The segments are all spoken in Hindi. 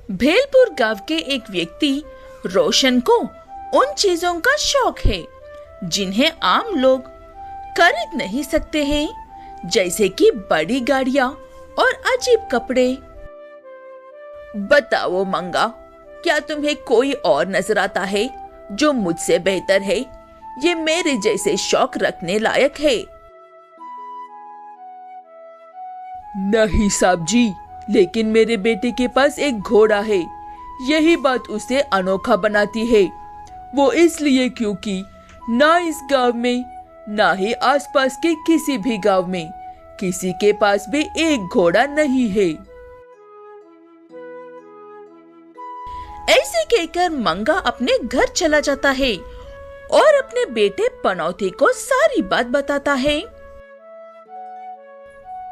भेलपुर गांव के एक व्यक्ति रोशन को उन चीजों का शौक है जिन्हें आम लोग खरीद नहीं सकते हैं, जैसे कि बड़ी गाड़ियां और अजीब कपड़े। बताओ मंगा, क्या तुम्हें कोई और नजर आता है जो मुझसे बेहतर है? ये मेरे जैसे शौक रखने लायक है। नहीं साहब जी, लेकिन मेरे बेटे के पास एक घोड़ा है। यही बात उसे अनोखा बनाती है। वो इसलिए क्योंकि ना इस गांव में ना ही आसपास के किसी भी गांव में किसी के पास भी एक घोड़ा नहीं है। ऐसे कहकर मंगा अपने घर चला जाता है और अपने बेटे पनौती को सारी बात बताता है।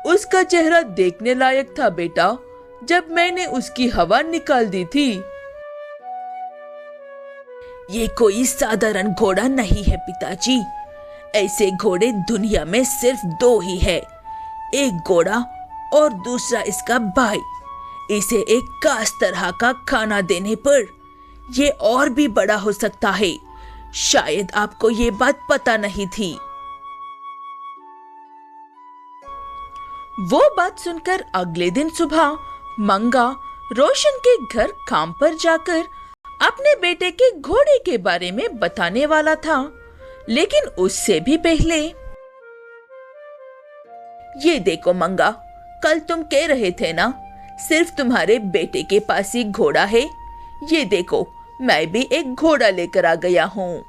उसका चेहरा देखने लायक था बेटा, जब मैंने उसकी हवा निकाल दी थी। ये कोई साधारण घोड़ा नहीं है पिताजी। ऐसे घोड़े दुनिया में सिर्फ 2 ही है, एक घोड़ा और दूसरा इसका भाई। इसे एक खास तरह का खाना देने पर ये और भी बड़ा हो सकता है। शायद आपको ये बात पता नहीं थी। वो बात सुनकर अगले दिन सुबह मंगा रोशन के घर काम पर जाकर अपने बेटे के घोड़े के बारे में बताने वाला था, लेकिन उससे भी पहले, ये देखो मंगा, कल तुम कह रहे थे ना सिर्फ तुम्हारे बेटे के पास ही घोड़ा है। ये देखो, मैं भी एक घोड़ा लेकर आ गया हूँ।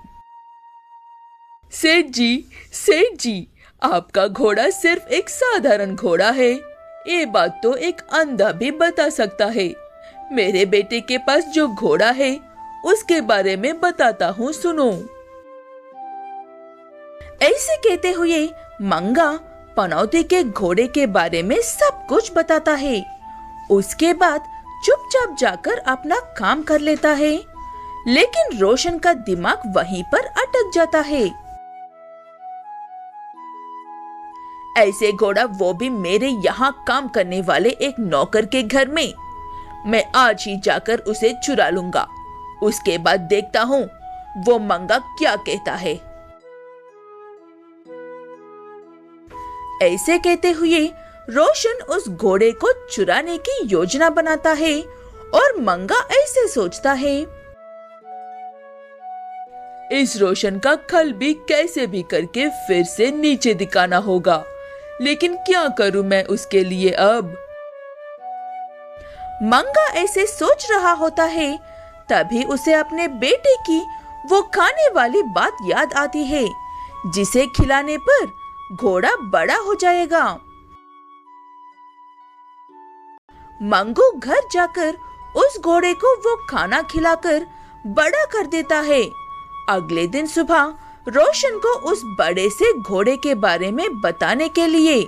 सेठ जी, आपका घोड़ा सिर्फ एक साधारण घोड़ा है। ये बात तो एक अंधा भी बता सकता है। मेरे बेटे के पास जो घोड़ा है उसके बारे में बताता हूँ, सुनो। ऐसे कहते हुए मंगा पनौती के घोड़े के बारे में सब कुछ बताता है। उसके बाद चुपचाप जाकर अपना काम कर लेता है, लेकिन रोशन का दिमाग वहीं पर अटक जाता है। ऐसे घोड़ा, वो भी मेरे यहाँ काम करने वाले एक नौकर के घर में। मैं आज ही जाकर उसे चुरा लूंगा। उसके बाद देखता हूँ वो मंगा क्या कहता है। ऐसे कहते हुए रोशन उस घोड़े को चुराने की योजना बनाता है और मंगा ऐसे सोचता है, इस रोशन का खल भी कैसे भी करके फिर से नीचे दिखाना होगा। लेकिन क्या करूं मैं उसके लिए अब? मंगा ऐसे सोच रहा होता है, तभी उसे अपने बेटे की वो खाने वाली बात याद आती है, जिसे खिलाने पर घोड़ा बड़ा हो जाएगा। मंगू घर जाकर उस घोड़े को वो खाना खिलाकर बड़ा कर देता है। अगले दिन सुबह रोशन को उस बड़े से घोड़े के बारे में बताने के लिए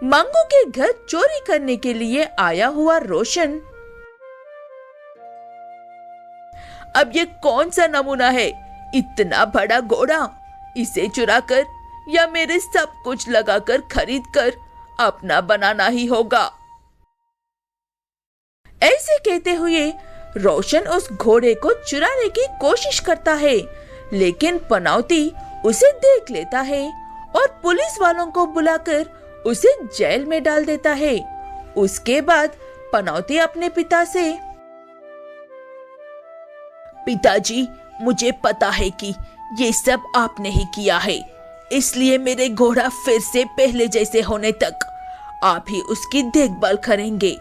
मंगू के घर चोरी करने के लिए आया हुआ रोशन, अब ये कौन सा नमूना है? इतना बड़ा घोड़ा, इसे चुराकर या मेरे सब कुछ लगाकर खरीद कर अपना बनाना ही होगा। ऐसे कहते हुए रोशन उस घोड़े को चुराने की कोशिश करता है, लेकिन पनौती उसे देख लेता है और पुलिस वालों को बुलाकर उसे जेल में डाल देता है। उसके बाद पनौती अपने पिता से, पिताजी, मुझे पता है कि ये सब आपने ही किया है, इसलिए मेरे घोड़ा फिर से पहले जैसे होने तक आप ही उसकी देखभाल करेंगे।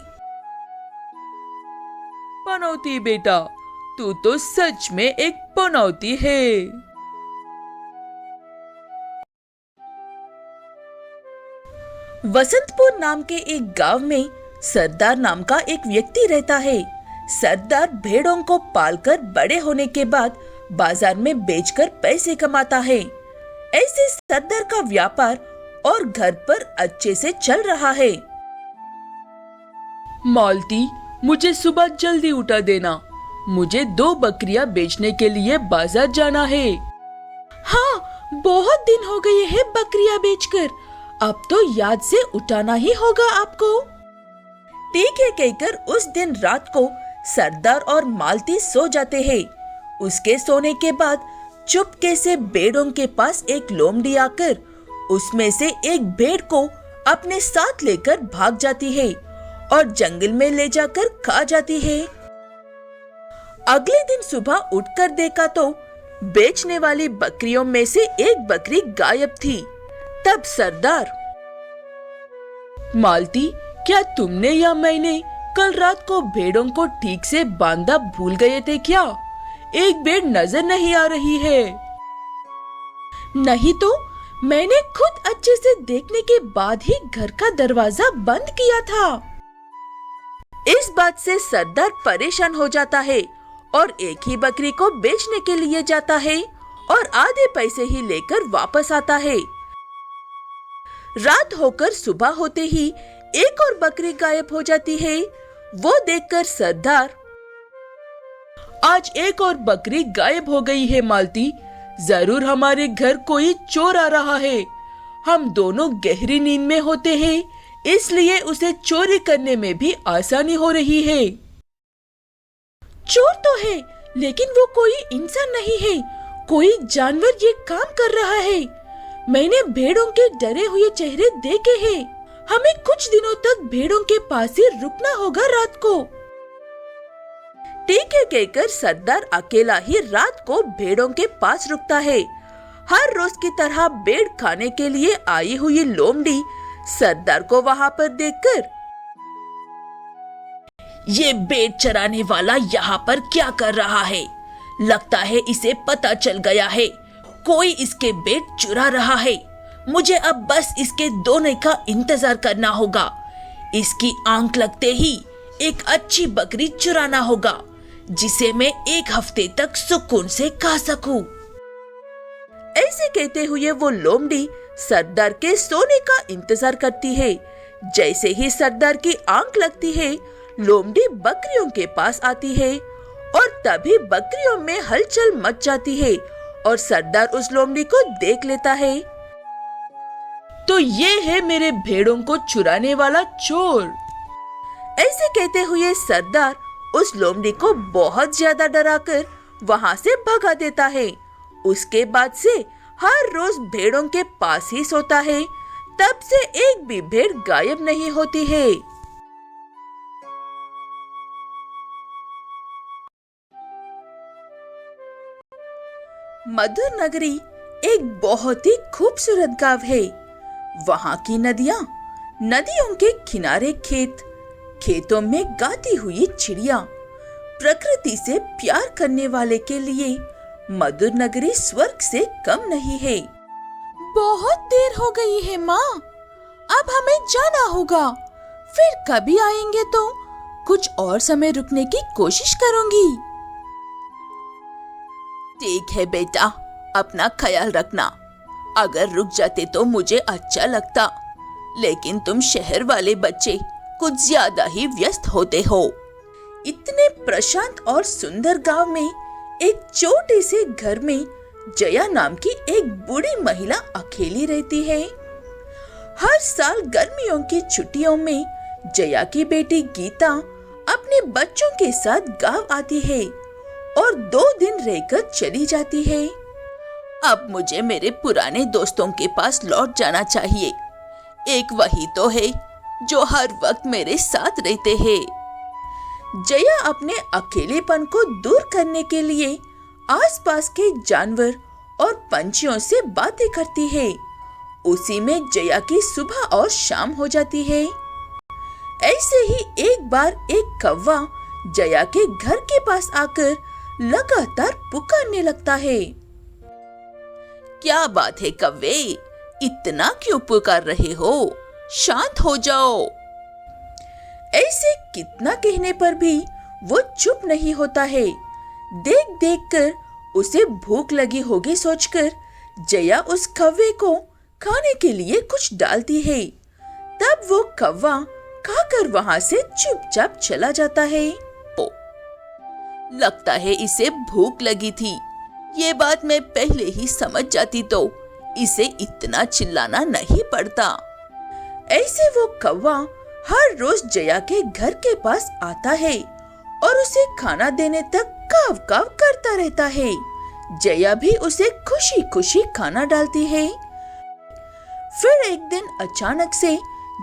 पनौती बेटा, तू तो सच में एक पनौती है। वसंतपुर नाम के एक गांव में सरदार नाम का एक व्यक्ति रहता है। सरदार भेड़ों को पालकर बड़े होने के बाद बाजार में बेचकर पैसे कमाता है। ऐसे सरदार का व्यापार और घर पर अच्छे से चल रहा है। मालती, मुझे सुबह जल्दी उठा देना। मुझे 2 बकरियां बेचने के लिए बाजार जाना है। हाँ, बहुत दिन हो गए हैं बकरियां बेचकर, अब तो याद से उठाना ही होगा आपको। ठीक है कहकर उस दिन रात को सरदार और मालती सो जाते हैं। उसके सोने के बाद चुपके से भेड़ों के पास एक लोमड़ी आकर उसमें से एक भेड़ को अपने साथ लेकर भाग जाती है और जंगल में ले जाकर खा जाती है। अगले दिन सुबह उठकर देखा तो बेचने वाली बकरियों में से एक बकरी गायब थी। तब सरदार, मालती, क्या तुमने या मैंने कल रात को भेड़ों को ठीक से बांधा भूल गए थे क्या? एक भेड़ नजर नहीं आ रही है। नहीं तो मैंने खुद अच्छे से देखने के बाद ही घर का दरवाजा बंद किया था। इस बात से सरदार परेशान हो जाता है और एक ही बकरी को बेचने के लिए जाता है और आधे पैसे ही लेकर वापस आता है। रात होकर सुबह होते ही एक और बकरी गायब हो जाती है। वो देखकर सरदार, आज एक और बकरी गायब हो गई है मालती। जरूर हमारे घर कोई चोर आ रहा है। हम दोनों गहरी नींद में होते हैं, इसलिए उसे चोरी करने में भी आसानी हो रही है। चोर तो है, लेकिन वो कोई इंसान नहीं है, कोई जानवर ये काम कर रहा है। मैंने भेड़ों के डरे हुए चेहरे देखे हैं। हमें कुछ दिनों तक भेड़ों के पास ही रुकना होगा रात को। ठीक है कहकर सरदार अकेला ही रात को भेड़ों के पास रुकता है। हर रोज की तरह भेड़ खाने के लिए आई हुई लोमड़ी सरदार को वहाँ पर देखकर, ये भेड़ चराने वाला यहाँ पर क्या कर रहा है? लगता है इसे पता चल गया है, कोई इसके भेड़ चुरा रहा है। मुझे अब बस इसके दोने का इंतजार करना होगा। इसकी आंख लगते ही एक अच्छी बकरी चुराना होगा, जिसे मैं एक हफ्ते तक सुकून से खा सकूं। ऐसे कहते हुए वो लोमड़ी सरदार के सोने का इंतजार करती है। जैसे ही सरदार की आंख लगती है, लोमड़ी बकरियों के पास आती है और तभी बकरियों में हलचल मच जाती है और सरदार उस लोमड़ी को देख लेता है। तो ये है मेरे भेड़ों को चुराने वाला चोर। ऐसे कहते हुए सरदार उस लोमड़ी को बहुत ज्यादा डराकर वहाँ से भगा देता है। उसके बाद से हर रोज भेड़ों के पास ही सोता है। तब से एक भी भेड़ गायब नहीं होती है। मधुर नगरी एक बहुत ही खूबसूरत गांव है। वहाँ की नदियाँ, नदियों के किनारे खेत, खेतों में गाती हुई चिड़िया, प्रकृति से प्यार करने वाले के लिए मधुर नगरी स्वर्ग से कम नहीं है। बहुत देर हो गई है माँ, अब हमें जाना होगा। फिर कभी आएंगे तो कुछ और समय रुकने की कोशिश करूंगी। ठीक है बेटा, अपना ख्याल रखना। अगर रुक जाते तो मुझे अच्छा लगता, लेकिन तुम शहर वाले बच्चे कुछ ज्यादा ही व्यस्त होते हो। इतने प्रशांत और सुंदर गांव में एक छोटे से घर में जया नाम की एक बूढ़ी महिला अकेली रहती है। हर साल गर्मियों की छुट्टियों में जया की बेटी गीता अपने बच्चों के साथ गांव आती है और 2 दिन रहकर चली जाती है। अब मुझे मेरे पुराने दोस्तों के पास लौट जाना चाहिए। एक वही तो है जो हर वक्त मेरे साथ रहते हैं। जया अपने अकेलेपन को दूर करने के लिए आसपास के जानवर और पंछियों से बातें करती है। उसी में जया की सुबह और शाम हो जाती है। ऐसे ही एक बार एक कौवा जया के घर के पास आकर लगातार पुकारने लगता है। क्या बात है कौवे, इतना क्यों पुकार रहे हो? शांत हो जाओ। ऐसे कितना कहने पर भी वो चुप नहीं होता है। देख देख कर उसे भूख लगी होगी सोचकर जया उस कौवे को खाने के लिए कुछ डालती है। तब वो कौवा खाकर वहाँ से चुपचाप चला जाता है। लगता है इसे भूख लगी थी। ये बात मैं पहले ही समझ जाती तो इसे इतना चिल्लाना नहीं पड़ता। ऐसे वो कौवा हर रोज जया के घर के पास आता है और उसे खाना देने तक काव काव करता रहता है। जया भी उसे खुशी खुशी खाना डालती है। फिर एक दिन अचानक से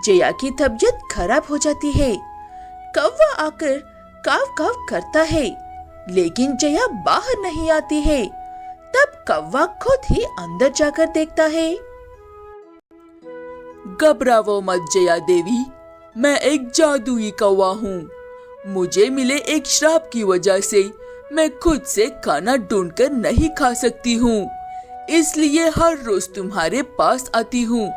जया की तबीयत खराब हो जाती है। कौवा आकर काव काव करता है, लेकिन जया बाहर नहीं आती है। तब कौवा खुद ही अंदर जाकर देखता है। घबराओ मत जया देवी, मैं एक जादुई कौवा हूँ। मुझे मिले एक श्राप की वजह से मैं खुद से खाना ढूंढकर नहीं खा सकती हूँ, इसलिए हर रोज तुम्हारे पास आती हूँ,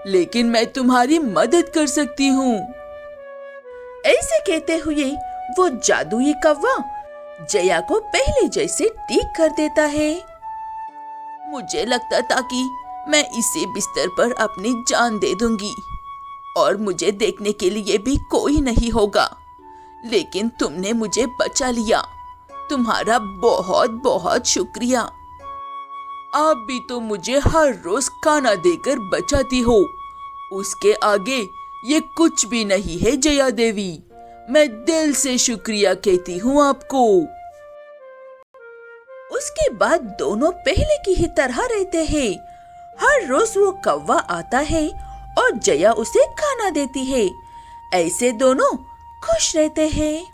लेकिन मैं तुम्हारी मदद कर सकती हूँ। ऐसे कहते हुए वो जादुई कौवा जया को पहले जैसे ठीक कर देता है। मुझे लगता था कि मैं इसी बिस्तर पर अपनी जान दे दूंगी और मुझे देखने के लिए भी कोई नहीं होगा, लेकिन तुमने मुझे बचा लिया। तुम्हारा बहुत बहुत शुक्रिया। आप भी तो मुझे हर रोज खाना देकर बचाती हो, उसके आगे ये कुछ भी नहीं है जया देवी। मैं दिल से शुक्रिया कहती हूँ आपको। उसके बाद दोनों पहले की ही तरह रहते हैं। हर रोज वो कौवा आता है और जया उसे खाना देती है। ऐसे दोनों खुश रहते हैं।